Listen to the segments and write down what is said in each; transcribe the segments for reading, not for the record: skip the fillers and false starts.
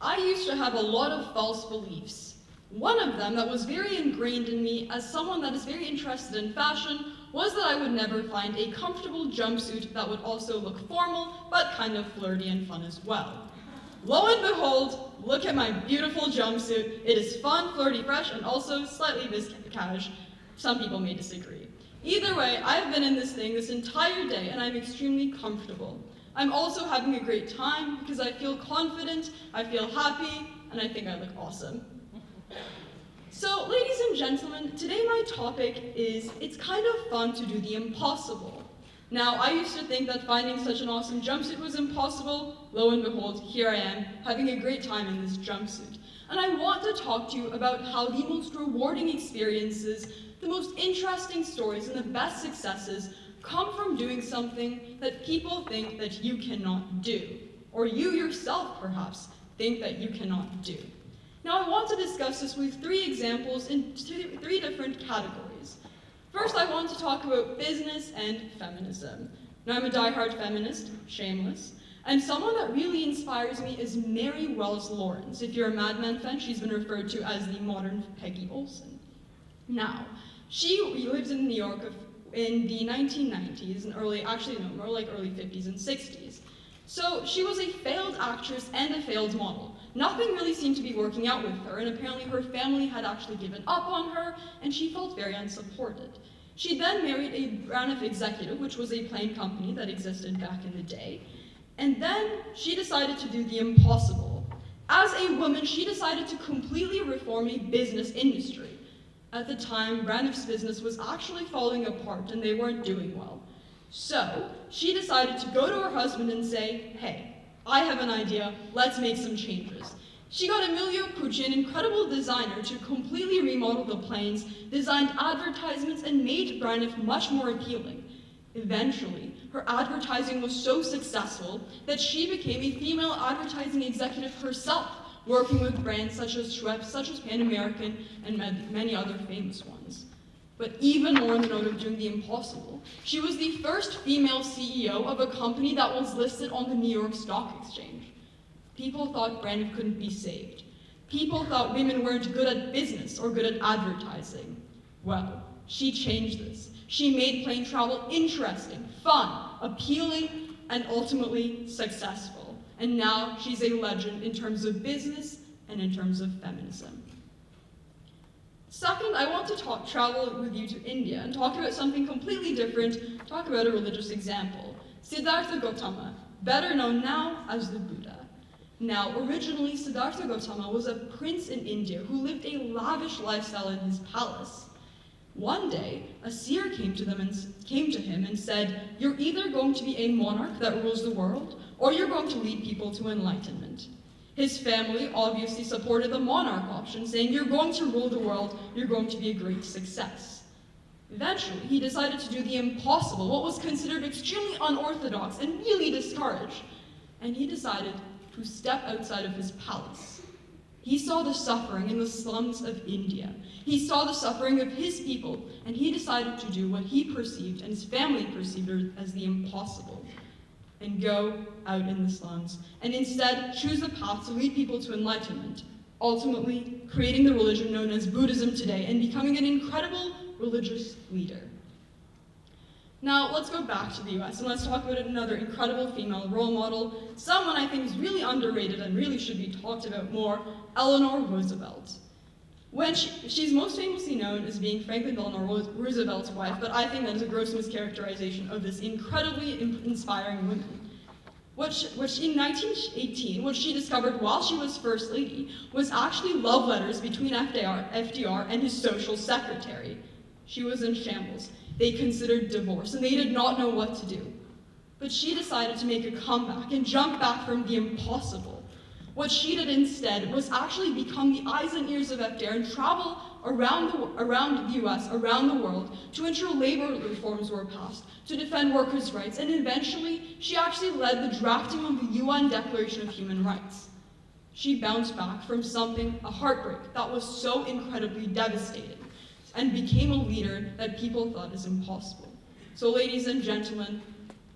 I used to have a lot of false beliefs. One of them that was very ingrained in me as someone that is very interested in fashion was that I would never find a comfortable jumpsuit that would also look formal, but kind of flirty and fun as well. Lo and behold, look at my beautiful jumpsuit. It is fun, flirty, fresh, and also slightly cash. Some people may disagree. Either way, I've been in this thing this entire day, and I'm extremely comfortable. I'm also having a great time because I feel confident, I feel happy, and I think I look awesome. So, ladies and gentlemen, today my topic is, it's kind of fun to do the impossible. Now, I used to think that finding such an awesome jumpsuit was impossible. Lo and behold, here I am, having a great time in this jumpsuit. And I want to talk to you about how the most rewarding experiences, the most interesting stories, and the best successes come from doing something that people think that you cannot do, or you yourself, perhaps, think that you cannot do. Now, I want to discuss this with 3 examples in 3 different categories. First, I want to talk about business and feminism. Now, I'm a diehard feminist, shameless, and someone that really inspires me is Mary Wells Lawrence. If you're a Mad Men fan, she's been referred to as the modern Peggy Olson. Now, she lived in New York in the 1990s and early 50s and 60s. So she was a failed actress and a failed model. Nothing really seemed to be working out with her, and apparently her family had actually given up on her, and she felt very unsupported. She then married a Braniff executive, which was a plane company that existed back in the day, and then she decided to do the impossible. As a woman, she decided to completely reform a business industry. At the time, Braniff's business was actually falling apart and they weren't doing well. So, she decided to go to her husband and say, hey, I have an idea, let's make some changes. She got Emilio Pucci, an incredible designer, to completely remodel the planes, designed advertisements, and made Braniff much more appealing. Eventually, her advertising was so successful that she became a female advertising executive herself, working with brands such as Schweppes, such as Pan American, and many other famous ones. But even more in the note of doing the impossible, she was the first female CEO of a company that was listed on the New York Stock Exchange. People thought Braniff couldn't be saved. People thought women weren't good at business or good at advertising. Well, she changed this. She made plane travel interesting, fun, appealing, and ultimately successful. And now she's a legend in terms of business and in terms of feminism. Second, I want to travel with you to India and talk about something completely different, talk about a religious example. Siddhartha Gautama, better known now as the Buddha. Now, originally, Siddhartha Gautama was a prince in India who lived a lavish lifestyle in his palace. One day, a seer came to him and said, you're either going to be a monarch that rules the world, or you're going to lead people to enlightenment. His family obviously supported the monarch option, saying, you're going to rule the world, you're going to be a great success. Eventually, he decided to do the impossible, what was considered extremely unorthodox and really discouraged, and he decided to step outside of his palace. He saw the suffering in the slums of India. He saw the suffering of his people, and he decided to do what he perceived and his family perceived as the impossible, and go out in the slums, and instead choose the path to lead people to enlightenment, ultimately creating the religion known as Buddhism today and becoming an incredible religious leader. Now, let's go back to the US and let's talk about another incredible female role model, someone I think is really underrated and really should be talked about more, Eleanor Roosevelt. She's most famously known as being Franklin Delano Roosevelt's wife, but I think that is a gross mischaracterization of this incredibly inspiring woman. In 1918, what she discovered while she was First Lady was actually love letters between FDR and his social secretary. She was in shambles. They considered divorce, and they did not know what to do. But she decided to make a comeback and jump back from the impossible. What she did instead was actually become the eyes and ears of FDR and travel around the US, around the world, to ensure labor reforms were passed, to defend workers' rights, and eventually, she actually led the drafting of the UN Declaration of Human Rights. She bounced back from a heartbreak that was so incredibly devastating, and became a leader that people thought is impossible. So ladies and gentlemen,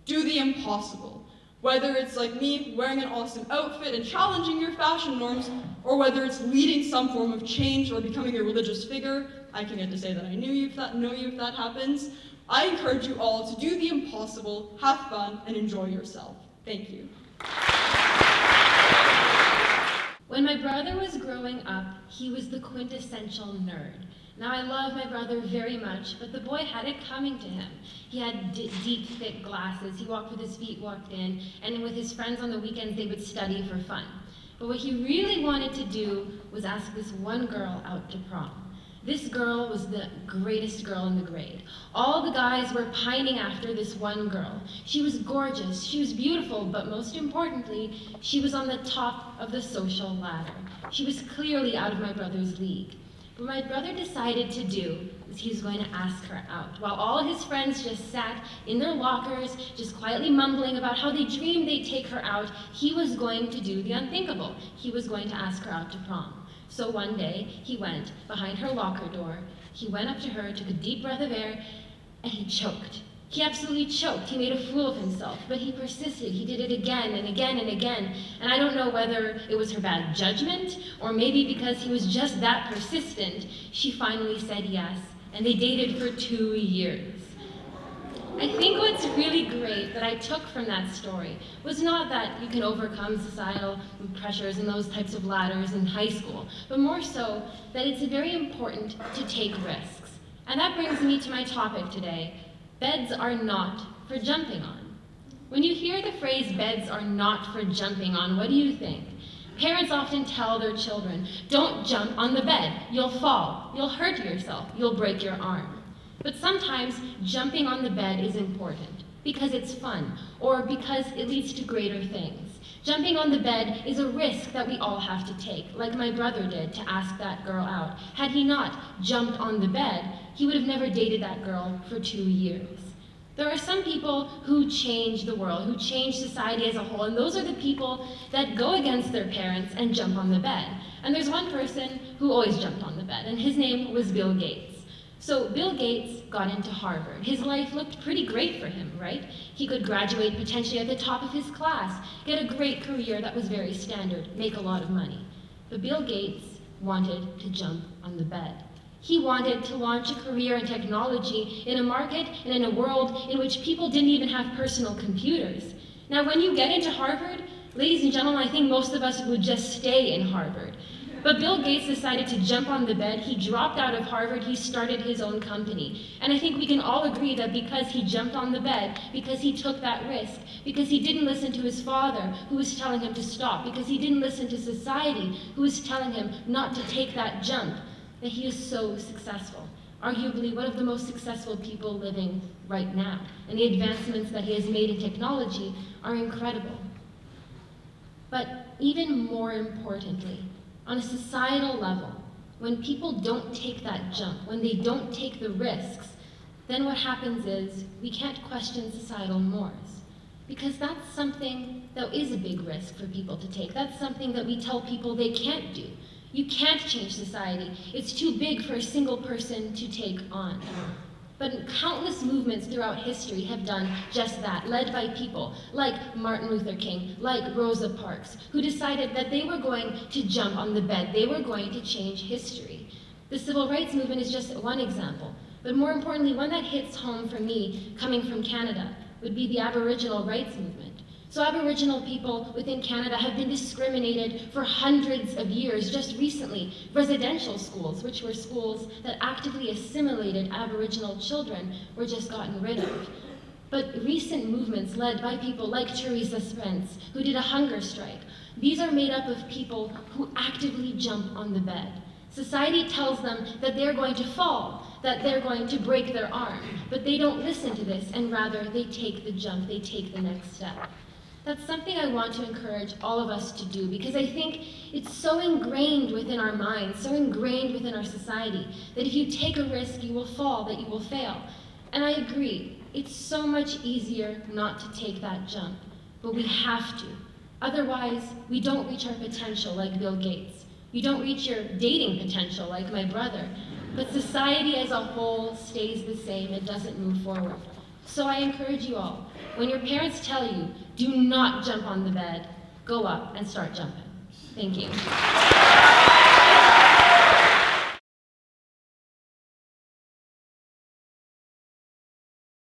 do the impossible. Whether it's like me, wearing an awesome outfit and challenging your fashion norms, or whether it's leading some form of change or becoming a religious figure, I can get to say that I know you if that happens. I encourage you all to do the impossible, have fun, and enjoy yourself. Thank you. When my brother was growing up, he was the quintessential nerd. Now, I love my brother very much, but the boy had it coming to him. He had deep, thick glasses. He walked with his feet walked in, and with his friends on the weekends, they would study for fun. But what he really wanted to do was ask this one girl out to prom. This girl was the greatest girl in the grade. All the guys were pining after this one girl. She was gorgeous, she was beautiful, but most importantly, she was on the top of the social ladder. She was clearly out of my brother's league. What my brother decided to do was he was going to ask her out, while all his friends just sat in their lockers, just quietly mumbling about how they dreamed they'd take her out. He was going to do the unthinkable. He was going to ask her out to prom. So one day, he went behind her locker door, he went up to her, took a deep breath of air, and he choked. He absolutely choked. He made a fool of himself, but he persisted. He did it again and again and again. And I don't know whether it was her bad judgment, or maybe because he was just that persistent, she finally said yes, and they dated for 2 years. I think what's really great that I took from that story was not that you can overcome societal pressures and those types of ladders in high school, but more so that it's very important to take risks. And that brings me to my topic today. Beds are not for jumping on. When you hear the phrase beds are not for jumping on, what do you think? Parents often tell their children, don't jump on the bed, you'll fall, you'll hurt yourself, you'll break your arm. But sometimes jumping on the bed is important because it's fun or because it leads to greater things. Jumping on the bed is a risk that we all have to take, like my brother did to ask that girl out. Had he not jumped on the bed, he would have never dated that girl for 2 years. There are some people who change the world, who change society as a whole, and those are the people that go against their parents and jump on the bed. And there's one person who always jumped on the bed, and his name was Bill Gates. So Bill Gates got into Harvard. His life looked pretty great for him, right? He could graduate potentially at the top of his class, get a great career that was very standard, make a lot of money. But Bill Gates wanted to jump on the bed. He wanted to launch a career in technology in a market and in a world in which people didn't even have personal computers. Now, when you get into Harvard, ladies and gentlemen, I think most of us would just stay in Harvard. But Bill Gates decided to jump on the bed. He dropped out of Harvard. He started his own company. And I think we can all agree that because he jumped on the bed, because he took that risk, because he didn't listen to his father, who was telling him to stop, because he didn't listen to society, who was telling him not to take that jump, that he is so successful. Arguably one of the most successful people living right now. And the advancements that he has made in technology are incredible. But even more importantly, on a societal level, when people don't take that jump, when they don't take the risks, then what happens is we can't question societal norms. Because that's something that is a big risk for people to take. That's something that we tell people they can't do. You can't change society. It's too big for a single person to take on. But countless movements throughout history have done just that, led by people like Martin Luther King, like Rosa Parks, who decided that they were going to jump on the bed. They were going to change history. The civil rights movement is just one example. But more importantly, one that hits home for me, coming from Canada, would be the Aboriginal rights movement. So Aboriginal people within Canada have been discriminated for hundreds of years. Just recently, residential schools, which were schools that actively assimilated Aboriginal children, were just gotten rid of. But recent movements led by people like Teresa Spence, who did a hunger strike, these are made up of people who actively jump on the bed. Society tells them that they're going to fall, that they're going to break their arm, but they don't listen to this, and rather they take the jump, they take the next step. That's something I want to encourage all of us to do, because I think it's so ingrained within our minds, so ingrained within our society, that if you take a risk, you will fall, that you will fail. And I agree, it's so much easier not to take that jump, but we have to. Otherwise, we don't reach our potential like Bill Gates. You don't reach your dating potential like my brother, but society as a whole stays the same, it doesn't move forward. So I encourage you all, when your parents tell you, do not jump on the bed, go up and start jumping. Thank you.